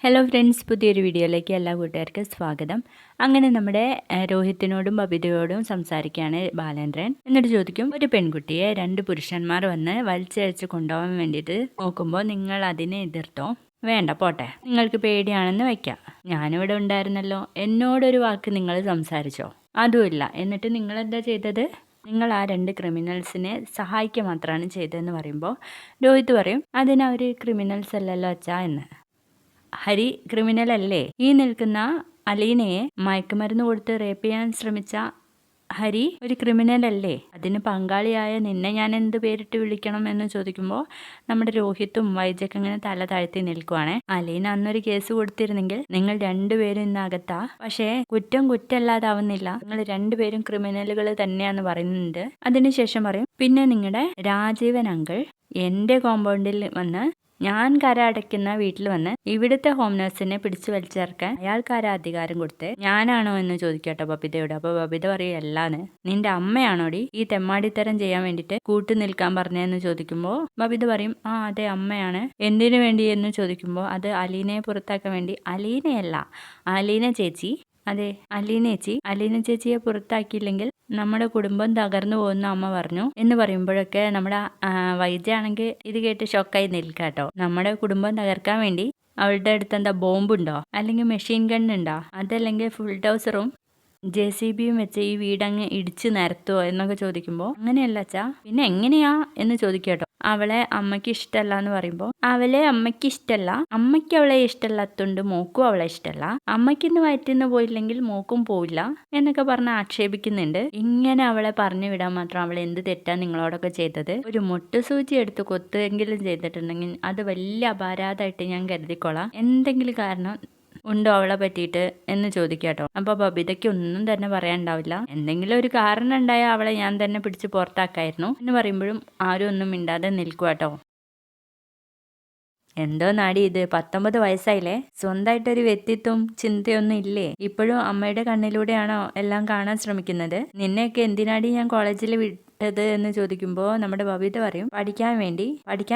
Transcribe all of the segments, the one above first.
Hello friends, പുതിയൊരു വീഡിയോയിലേക്ക് എല്ലാ കൂട്ടുകാർക്കും സ്വാഗതം. അങ്ങനെ നമ്മുടെ രോഹിത്തിനോടും ബബിതയോടും സംസാരിക്കുകയാണ് ബാലേന്ദ്രൻ. എന്നിട്ട് ചോദിക്കും, ഒരു പെൺകുട്ടിയെ രണ്ട് പുരുഷന്മാർ വന്ന് വലിച്ചഴച്ച് കൊണ്ടുപോകാൻ വേണ്ടിയിട്ട് നോക്കുമ്പോൾ നിങ്ങൾ അതിനെ എതിർത്തോ? വേണ്ട, പോട്ടെ, നിങ്ങൾക്ക് പേടിയാണെന്ന് വയ്ക്കാം. ഞാനിവിടെ ഉണ്ടായിരുന്നല്ലോ, എന്നോടൊരു വാക്ക് നിങ്ങൾ സംസാരിച്ചോ? അതുമില്ല. എന്നിട്ട് നിങ്ങൾ എന്താ ചെയ്തത്? നിങ്ങൾ ആ രണ്ട് ക്രിമിനൽസിനെ സഹായിക്കുക മാത്രമാണ് ചെയ്തതെന്ന് പറയുമ്പോൾ രോഹിത് പറയും, അതിനവർ ക്രിമിനൽസ് അല്ലല്ലോ അച്ഛാ എന്ന്. ഹരി ക്രിമിനൽ അല്ലേ? ഈ നിൽക്കുന്ന അലീനയെ മയക്കുമരുന്ന് കൊടുത്ത് റേപ്പ് ചെയ്യാൻ ശ്രമിച്ച ഹരി ഒരു ക്രിമിനൽ അല്ലേ? അതിന് പങ്കാളിയായ നിന്നെ ഞാൻ എന്ത് പേരിട്ട് വിളിക്കണം എന്ന് ചോദിക്കുമ്പോൾ നമ്മുടെ രോഹിത്തും വൈജക്ക് ഇങ്ങനെ തല താഴ്ത്തി നിൽക്കുവാണ്. അലീന അന്നൊരു കേസ് കൊടുത്തിരുന്നെങ്കിൽ നിങ്ങൾ രണ്ടുപേരും ഇന്ന് അകത്താ. പക്ഷേ കുറ്റം കുറ്റമല്ലാതാവുന്നില്ല, നിങ്ങൾ രണ്ടുപേരും ക്രിമിനലുകൾ തന്നെയാന്ന് പറയുന്നുണ്ട്. അതിനുശേഷം പറയും, പിന്നെ നിങ്ങളുടെ രാജീവൻ അങ്കിൾ എന്റെ കോമ്പൗണ്ടിൽ വന്ന് ഞാൻ കര അടയ്ക്കുന്ന വീട്ടിൽ വന്ന് ഇവിടുത്തെ ഹോം നേഴ്സിനെ പിടിച്ചു വലിച്ചേർക്കാൻ അയാൾക്കാരാ അധികാരം കൊടുത്ത് ഞാനാണോ എന്ന് ചോദിക്കട്ടോ ബബിതയോട്. അപ്പൊ ബബിത പറയും, അല്ലാന്ന്. നിന്റെ അമ്മയാണോടി ഈ തെമ്മാടിത്തരം ചെയ്യാൻ വേണ്ടിട്ട് കൂട്ടു നിൽക്കാൻ പറഞ്ഞതെന്ന് ചോദിക്കുമ്പോൾ ബബിത പറയും, ആ അതെ അമ്മയാണ്. എന്തിനു വേണ്ടി എന്ന് ചോദിക്കുമ്പോൾ അത് അലീനയെ പുറത്താക്കാൻ വേണ്ടി. അലീനയല്ല, അലീന ചേച്ചി. അതെ, അലീന ചേച്ചിയെ പുറത്താക്കിയില്ലെങ്കിൽ നമ്മുടെ കുടുംബം തകർന്നു പോകുന്ന അമ്മ പറഞ്ഞു എന്ന് പറയുമ്പോഴൊക്കെ നമ്മുടെ വൈദ്യാണെങ്കിൽ ഇത് കേട്ട് ഷോക്കായി നിൽക്കാട്ടോ. നമ്മുടെ കുടുംബം തകർക്കാൻ വേണ്ടി അവളുടെ അടുത്ത് എന്താ ബോംബുണ്ടോ, അല്ലെങ്കിൽ മെഷീൻ ഗണ്ണുണ്ടോ, അതല്ലെങ്കിൽ ഫുൾ ഡൗസറും JCBയും വെച്ച് ഈ വീടങ്ങ് ഇടിച്ചു നിരത്തുവോ എന്നൊക്കെ ചോദിക്കുമ്പോൾ അങ്ങനെയല്ല അച്ഛാ, പിന്നെ എങ്ങനെയാ എന്ന് ചോദിക്കട്ടോ. അവളെ അമ്മയ്ക്ക് ഇഷ്ടമല്ല എന്ന് പറയുമ്പോൾ അവളെ അമ്മയ്ക്ക് ഇഷ്ടമല്ല, അമ്മയ്ക്ക് അവളെ ഇഷ്ടമല്ലാത്തതുകൊണ്ട് മോക്കും അവളെ ഇഷ്ടമല്ല, അമ്മയ്ക്കിന്ന് വയറ്റിന്ന് പോയില്ലെങ്കിൽ മോക്കും പോയില്ല എന്നൊക്കെ പറഞ്ഞ് ആക്ഷേപിക്കുന്നുണ്ട്. ഇങ്ങനെ അവളെ പറഞ്ഞു വിടാൻ മാത്രം അവൾ എന്ത് തെറ്റാ നിങ്ങളോടൊക്കെ ചെയ്തത്? ഒരു മുട്ടുസൂചി എടുത്ത് കൊത്തുകയെങ്കിലും ചെയ്തിട്ടുണ്ടെങ്കിൽ അത് വലിയ അപരാധമായിട്ട് ഞാൻ കരുതിക്കോളാം. എന്തെങ്കിലും കാരണം ഉണ്ടോ അവളെ പറ്റിയിട്ട് എന്ന് ചോദിക്കാട്ടോ. അപ്പൊ ബബിതയ്ക്ക് ഒന്നും തന്നെ പറയാനുണ്ടാവില്ല. എന്തെങ്കിലും ഒരു കാരണം ഉണ്ടായാൽ അവളെ ഞാൻ തന്നെ പിടിച്ച് പുറത്താക്കായിരുന്നു എന്ന് പറയുമ്പോഴും ആരും ഒന്നും മിണ്ടാതെ നിൽക്കുവാട്ടോ. എന്തോ നാടി ഇത്, 19 വയസ്സായില്ലേ, സ്വന്തമായിട്ടൊരു വ്യക്തിത്വം ചിന്തയൊന്നും ഇല്ലേ? ഇപ്പോഴും അമ്മയുടെ കണ്ണിലൂടെയാണോ എല്ലാം കാണാൻ ശ്രമിക്കുന്നത്? നിന്നെയൊക്കെ എന്തിനാടി ഞാൻ കോളേജിൽ വിട്ടത് എന്ന് ചോദിക്കുമ്പോൾ നമ്മുടെ ബബിത പറയും, പഠിക്കാൻ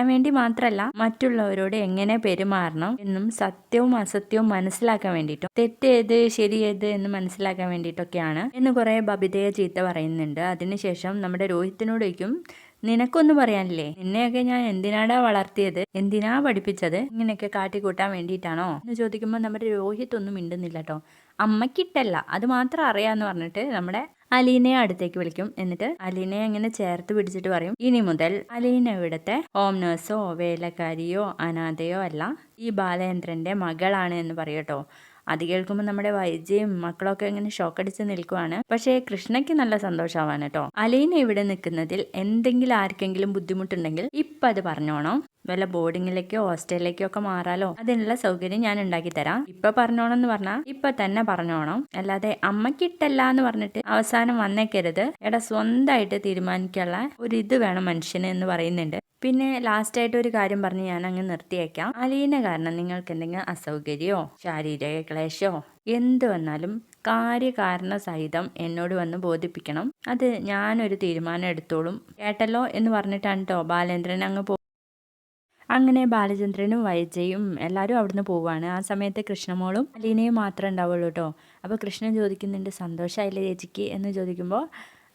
വേണ്ടി മാത്രമല്ല, മറ്റുള്ളവരോട് എങ്ങനെ പെരുമാറണം എന്നും സത്യവും അസത്യവും മനസ്സിലാക്കാൻ വേണ്ടിയിട്ടും തെറ്റേത് ശരിയേത് എന്ന് മനസ്സിലാക്കാൻ വേണ്ടിയിട്ടൊക്കെയാണ് എന്ന് കുറെ ബബിതയെ ചീത്ത പറയുന്നുണ്ട്. അതിനുശേഷം നമ്മുടെ രോഹിത്തിനോടേക്കും, നിനക്കൊന്നും പറയാനില്ലേ? നിന്നെയൊക്കെ ഞാൻ എന്തിനാടാ വളർത്തിയത്, എന്തിനാ പഠിപ്പിച്ചത്, ഇങ്ങനെയൊക്കെ കാട്ടിക്കൂട്ടാൻ വേണ്ടിയിട്ടാണോ എന്ന് ചോദിക്കുമ്പോൾ നമ്മുടെ രോഹിത് ഒന്നും മിണ്ടുന്നില്ല കേട്ടോ. അമ്മക്കിട്ടല്ല, അത് മാത്രം അറിയാന്ന് പറഞ്ഞിട്ട് നമ്മുടെ അലീനയെ അടുത്തേക്ക് വിളിക്കും. എന്നിട്ട് അലീനയെ അങ്ങനെ ചേർത്ത് പിടിച്ചിട്ട് പറയും, ഇനി മുതൽ അലീന ഇവിടുത്തെ ഹോം നേഴ്സോ വേലക്കാരിയോ അനാഥയോ അല്ല, ഈ ബാലേന്ദ്രന്റെ മകളാണ് എന്ന് പറയട്ടോ. അത് കേൾക്കുമ്പോൾ നമ്മുടെ വൈജയും മക്കളൊക്കെ ഇങ്ങനെ ഷോക്കടിച്ച് നിൽക്കുവാണ്. പക്ഷേ കൃഷ്ണയ്ക്ക് നല്ല സന്തോഷമാവാണ് കേട്ടോ. അലീന ഇവിടെ നിൽക്കുന്നതിൽ എന്തെങ്കിലും ആർക്കെങ്കിലും ബുദ്ധിമുട്ടുണ്ടെങ്കിൽ ഇപ്പം അത് പറഞ്ഞോണം. വല്ല ബോർഡിങ്ങിലേക്കോ ഹോസ്റ്റലിലേക്കോ ഒക്കെ മാറാലോ, അതിനുള്ള സൗകര്യം ഞാൻ ഉണ്ടാക്കി തരാം. ഇപ്പൊ പറഞ്ഞോണം എന്ന് പറഞ്ഞാൽ ഇപ്പൊ തന്നെ പറഞ്ഞോണം, അല്ലാതെ അമ്മക്കിട്ടല്ല എന്ന് പറഞ്ഞിട്ട് അവസാനം വന്നേക്കരുത്. എടാ, സ്വന്തമായിട്ട് തീരുമാനിക്കാനുള്ള ഒരു ഇത് വേണം മനുഷ്യന് എന്ന് പറയുന്നുണ്ട്. പിന്നെ ലാസ്റ്റ് ആയിട്ട് ഒരു കാര്യം പറഞ്ഞ് ഞാൻ അങ്ങ് നിർത്തിയേക്കാം. അലീന കാരണം നിങ്ങൾക്ക് എന്തെങ്കിലും അസൗകര്യമോ ശാരീരിക ക്ലേശോ എന്ത് വന്നാലും കാര്യകാരണ സഹിതം എന്നോട് വന്ന് ബോധിപ്പിക്കണം. അത് ഞാനൊരു തീരുമാനം എടുത്തോളും, കേട്ടല്ലോ എന്ന് പറഞ്ഞിട്ടാണ് കേട്ടോ ബാലേന്ദ്രൻ അങ്ങ് അങ്ങനെ ബാലചന്ദ്രനും വൈജയും എല്ലാവരും അവിടുന്ന് പോവാണ്. ആ സമയത്ത് കൃഷ്ണമോളും അലീനയും മാത്രമേ ഉണ്ടാവുള്ളൂ കേട്ടോ. അപ്പോൾ കൃഷ്ണൻ ചോദിക്കുന്നുണ്ട്, സന്തോഷമായില്ലേ ചേച്ചിക്ക് എന്ന് ചോദിക്കുമ്പോൾ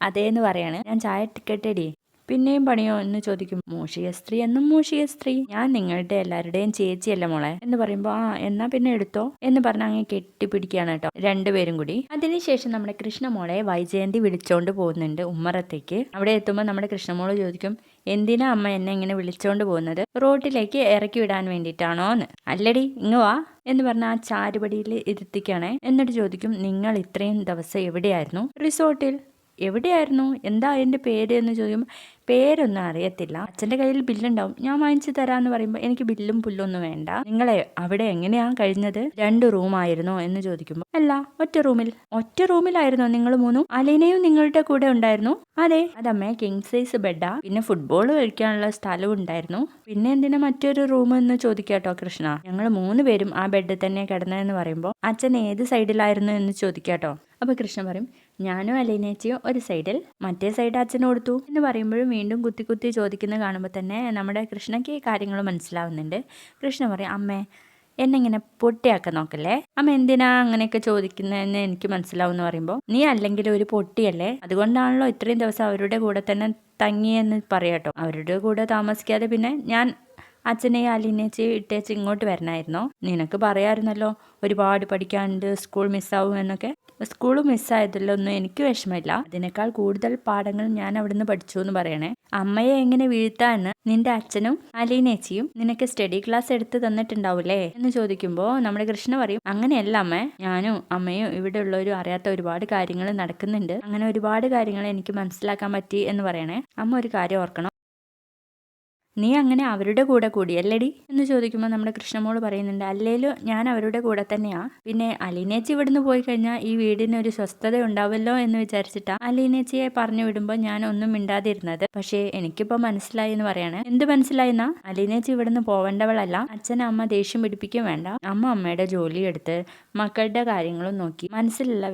അതേന്ന് പറയാണ്. ഞാൻ ചായ ടിക്കറ്റേടി, പിന്നെയും പണിയോ എന്ന് ചോദിക്കും. മൂഷിക സ്ത്രീ എന്നും മൂഷിക സ്ത്രീ, ഞാൻ നിങ്ങളുടെ എല്ലാവരുടെയും ചേച്ചിയല്ല മോളെ എന്ന് പറയുമ്പോൾ ആ എന്നാ പിന്നെ എടുത്തോ എന്ന് പറഞ്ഞ് അങ്ങ് കെട്ടിപ്പിടിക്കുകയാണ് കേട്ടോ രണ്ടുപേരും കൂടി. അതിനുശേഷം നമ്മുടെ കൃഷ്ണമോളെ വൈജയന്തി വിളിച്ചോണ്ട് പോകുന്നുണ്ട് ഉമ്മറത്തേക്ക്. അവിടെ എത്തുമ്പോൾ നമ്മുടെ കൃഷ്ണമോള് ചോദിക്കും, എന്തിനാ അമ്മ എന്നെ ഇങ്ങനെ വിളിച്ചോണ്ട് പോകുന്നത്? റോട്ടിലേക്ക് ഇറക്കി വിടാൻ വേണ്ടിയിട്ടാണോ എന്ന്. അല്ലടി, ഇങ്ങ് വാ എന്ന് പറഞ്ഞ ആ ചാരുപടിയിൽ ഇരുത്തിക്കണേ. എന്നിട്ട് ചോദിക്കും, നിങ്ങൾ ഇത്രയും ദിവസം എവിടെയായിരുന്നു? റിസോർട്ടിൽ. എവിടെയായിരുന്നു? എന്താ അതിൻ്റെ പേര് എന്ന് ചോദിക്കുമ്പോൾ പേരൊന്നും അറിയത്തില്ല, അച്ഛൻ്റെ കയ്യിൽ ബില്ലുണ്ടാവും, ഞാൻ വാങ്ങിച്ചു തരാമെന്ന് പറയുമ്പോൾ എനിക്ക് ബില്ലും പുല്ലൊന്നും വേണ്ട, നിങ്ങളെ അവിടെ എങ്ങനെയാ കഴിഞ്ഞത്? 2 റൂമായിരുന്നോ എന്ന് ചോദിക്കുമ്പോൾ അല്ല, ഒറ്റ റൂമിലായിരുന്നോ നിങ്ങൾ മൂന്നും? അലീനയും നിങ്ങളുടെ കൂടെ ഉണ്ടായിരുന്നു? അതെ. അതമ്മേ, കിങ് സൈസ് ബെഡാ, പിന്നെ ഫുട്ബോൾ കളിക്കാനുള്ള സ്ഥലവും ഉണ്ടായിരുന്നു, പിന്നെ എന്തിനാ മറ്റൊരു റൂം എന്ന് ചോദിക്കാട്ടോ കൃഷ്ണ. ഞങ്ങൾ 3 പേരും ആ ബെഡിൽ തന്നെ കിടന്നതെന്ന് പറയുമ്പോൾ അച്ഛൻ ഏത് സൈഡിലായിരുന്നു എന്ന് ചോദിക്കാട്ടോ. അപ്പോൾ കൃഷ്ണൻ പറയും, ഞാനും അലീനേച്ചിയും ഒരു സൈഡിൽ, മറ്റേ സൈഡ് അച്ഛന് കൊടുത്തു എന്ന് പറയുമ്പോഴും വീണ്ടും കുത്തി ചോദിക്കുന്നത് കാണുമ്പോൾ തന്നെ നമ്മുടെ കൃഷ്ണയ്ക്ക് കാര്യങ്ങൾ മനസ്സിലാവുന്നുണ്ട്. കൃഷ്ണ പറയും, അമ്മേ എന്നെ ഇങ്ങനെ പൊട്ടിയാക്കാൻ നോക്കല്ലേ. അമ്മ എന്തിനാ അങ്ങനെയൊക്കെ ചോദിക്കുന്നതെന്ന് എനിക്ക് മനസ്സിലാവും എന്ന് പറയുമ്പോൾ, നീ അല്ലെങ്കിൽ ഒരു പൊട്ടിയല്ലേ, അതുകൊണ്ടാണല്ലോ ഇത്രയും ദിവസം അവരുടെ കൂടെ തന്നെ തങ്ങിയെന്ന് പറയാട്ടോ. അവരുടെ കൂടെ താമസിക്കാതെ പിന്നെ ഞാൻ അച്ഛനെയും അലീനേച്ചി ഇട്ടേച്ച് ഇങ്ങോട്ട് വരണമായിരുന്നോ? നിനക്ക് പറയാമായിരുന്നല്ലോ ഒരുപാട് പഠിക്കാനുണ്ട്, സ്കൂൾ മിസ്സാവും എന്നൊക്കെ. സ്കൂൾ മിസ്സായതിലൊന്നും എനിക്ക് വിഷമമില്ല, അതിനേക്കാൾ കൂടുതൽ പാഠങ്ങൾ ഞാൻ അവിടുന്ന് പഠിച്ചു എന്ന് പറയണേ. അമ്മയെ എങ്ങനെ വീഴ്ത്താന്ന് നിന്റെ അച്ഛനും അലീനേച്ചിയും നിനക്ക് സ്റ്റഡി ക്ലാസ് എടുത്ത് തന്നിട്ടുണ്ടാവൂലേ എന്ന് ചോദിക്കുമ്പോൾ നമ്മുടെ കൃഷ്ണ പറയും, അങ്ങനെയല്ല അമ്മ, ഞാനും അമ്മയും ഇവിടെ ഉള്ളവരും അറിയാത്ത ഒരുപാട് കാര്യങ്ങൾ നടക്കുന്നുണ്ട്, അങ്ങനെ ഒരുപാട് കാര്യങ്ങൾ എനിക്ക് മനസ്സിലാക്കാൻ പറ്റി എന്ന് പറയണേ. അമ്മ ഒരു കാര്യം ഓർക്കണം, നീ അങ്ങനെ അവരുടെ കൂടെ കൂടിയല്ലേടി എന്ന് ചോദിക്കുമ്പോൾ നമ്മുടെ കൃഷ്ണമോള് പറയുന്നുണ്ട്, അല്ലേലും ഞാൻ അവരുടെ കൂടെ തന്നെയാ, പിന്നെ അലീനേച്ചി ഇവിടുന്ന് പോയി കഴിഞ്ഞാൽ ഈ വീടിന് ഒരു സ്വസ്ഥത ഉണ്ടാവല്ലോ എന്ന് വിചാരിച്ചിട്ടാ അലീനേച്ചിയെ പറഞ്ഞു വിടുമ്പോൾ ഞാൻ ഒന്നും മിണ്ടാതിരുന്നത്. പക്ഷേ എനിക്കിപ്പോൾ മനസ്സിലായി എന്ന് പറയാണ്. എന്ത് മനസ്സിലായിന്നാ? അലീനേച്ചി ഇവിടുന്ന് പോവേണ്ടവളല്ല, അച്ഛനും അമ്മ ദേഷ്യം പിടിപ്പിക്കും വേണ്ട, അമ്മയുടെ ജോലി എടുത്ത് മക്കളുടെ കാര്യങ്ങളും നോക്കി മനസ്സിലുള്ള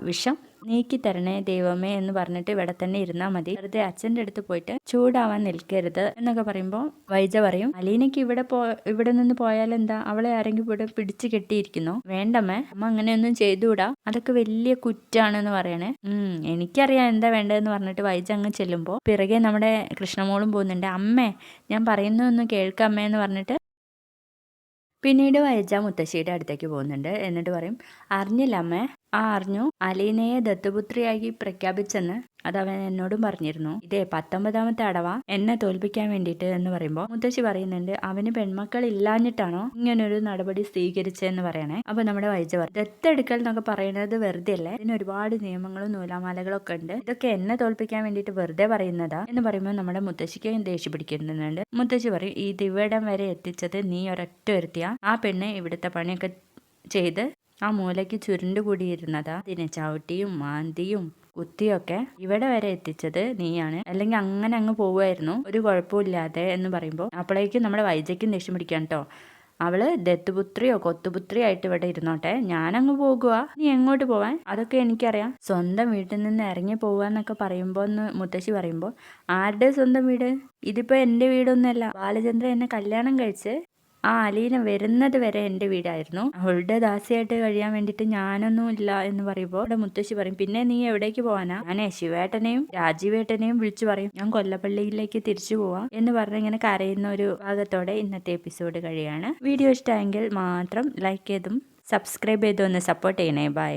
വിഷം നീക്കി തരണേ ദൈവമേ എന്ന് പറഞ്ഞിട്ട് ഇവിടെ തന്നെ ഇരുന്നാൽ മതി, വെറുതെ അച്ഛൻ്റെ അടുത്ത് പോയിട്ട് ചൂടാവാൻ നിൽക്കരുത് എന്നൊക്കെ പറയുമ്പോൾ വൈജ പറയും, അലീനയ്ക്ക് ഇവിടെ നിന്ന് പോയാലെന്താ, അവളെ ആരെങ്കിലും ഇവിടെ പിടിച്ചു കെട്ടിയിരിക്കുന്നോ? വേണ്ടമ്മേ, അമ്മ അങ്ങനെയൊന്നും ചെയ്തുകൂടാ, അതൊക്കെ വലിയ കുറ്റാണെന്ന് പറയണേ. എനിക്കറിയാം എന്താ വേണ്ടതെന്ന് പറഞ്ഞിട്ട് വൈജ അങ്ങ് ചെല്ലുമ്പോൾ പിറകെ നമ്മുടെ കൃഷ്ണമോളും പോകുന്നുണ്ട്. അമ്മേ, ഞാൻ പറയുന്നതൊന്ന് കേൾക്കമ്മേ എന്ന് പറഞ്ഞിട്ട് പിന്നീട് വൈജ മുത്തശ്ശിയുടെ അടുത്തേക്ക് പോകുന്നുണ്ട്. എന്നിട്ട് പറയും, അറിഞ്ഞില്ല അമ്മേ. അറിഞ്ഞു, അലീനയെ ദത്തുപുത്രിയായി പ്രഖ്യാപിച്ചെന്ന് അതവൻ എന്നോടും പറഞ്ഞിരുന്നു. ഇതേ 19ാമത്തെ അടവാ എന്നെ തോൽപ്പിക്കാൻ വേണ്ടിയിട്ട് എന്ന് പറയുമ്പോൾ മുത്തശ്ശി പറയുന്നുണ്ട്, അവന് പെൺമക്കൾ ഇല്ലാഞ്ഞിട്ടാണോ ഇങ്ങനൊരു നടപടി സ്വീകരിച്ചതെന്ന് പറയണേ. അപ്പൊ നമ്മുടെ വൈജ പറയും, ദത്തെടുക്കൽ എന്നൊക്കെ പറയുന്നത് വെറുതെ അല്ലേ, ഇതിന് ഒരുപാട് നിയമങ്ങളും നൂലാമാലകളൊക്കെ ഉണ്ട്, ഇതൊക്കെ എന്നെ തോൽപ്പിക്കാൻ വേണ്ടിയിട്ട് വെറുതെ പറയുന്നതാ എന്ന് പറയുമ്പോൾ നമ്മുടെ മുത്തശ്ശിക്ക് ദേഷ്യം പിടിക്കുന്നുണ്ട്. മുത്തശ്ശി പറയും, ഈ ദിവിടം വരെ എത്തിച്ചത് നീ ഒരൊറ്റ വരുത്തിയ, ആ പെണ്ണ് ഇവിടുത്തെ പണിയൊക്കെ ചെയ്ത് ആ മൂലയ്ക്ക് ചുരുണ്ടുകൂടിയിരുന്നതാ, ഇതിനെ ചവിട്ടിയും മാന്തിയും കുത്തിയൊക്കെ ഇവിടെ വരെ എത്തിച്ചത് നീയാണ്, അല്ലെങ്കിൽ അങ്ങനെ അങ്ങ് പോവുമായിരുന്നു ഒരു കുഴപ്പമില്ലാതെ എന്ന് പറയുമ്പോൾ അപ്പോഴേക്കും നമ്മുടെ വൈജയ്ക്കും ദേഷ്യം പിടിക്കാൻ കേട്ടോ. അവള് ദത്തുപുത്രിയോ കൊത്തുപുത്രിയോ ആയിട്ട് ഇവിടെ ഇരുന്നോട്ടെ, ഞാനങ്ങ് പോകുക, നീ എങ്ങോട്ട് പോവാൻ, അതൊക്കെ എനിക്കറിയാം. സ്വന്തം വീട്ടിൽ നിന്ന് ഇറങ്ങി പോവാന്നൊക്കെ പറയുമ്പോൾ എന്ന് മുത്തശ്ശി പറയുമ്പോൾ, ആരുടെ സ്വന്തം വീട്? ഇതിപ്പോ എൻ്റെ വീടൊന്നുമല്ല, ബാലചന്ദ്രൻ എന്നെ കല്യാണം കഴിച്ച് ആ അലീന വരുന്നത് വരെ എൻ്റെ വീടായിരുന്നു, അവളുടെ ദാസിയായിട്ട് കഴിയാൻ വേണ്ടിയിട്ട് ഞാനൊന്നും ഇല്ല എന്ന് പറയുമ്പോൾ അവിടെ മുത്തശ്ശി പറയും, പിന്നെ നീ എവിടേക്ക് പോവാനാ? ഞാൻ ശിവേട്ടനെയും രാജീവേട്ടനെയും വിളിച്ചു പറയും, ഞാൻ കൊല്ലപ്പള്ളിയിലേക്ക് തിരിച്ചു പോവാം എന്ന് പറഞ്ഞ് ഇങ്ങനെ കരയുന്ന ഒരു ഭാഗത്തോടെ ഇന്നത്തെ എപ്പിസോഡ് കഴിയാണ്. വീഡിയോ ഇഷ്ടമായെങ്കിൽ മാത്രം ലൈക്ക് ചെയ്തും സബ്സ്ക്രൈബ് ചെയ്തും ഒന്ന് സപ്പോർട്ട് ചെയ്യണേ. ബൈ.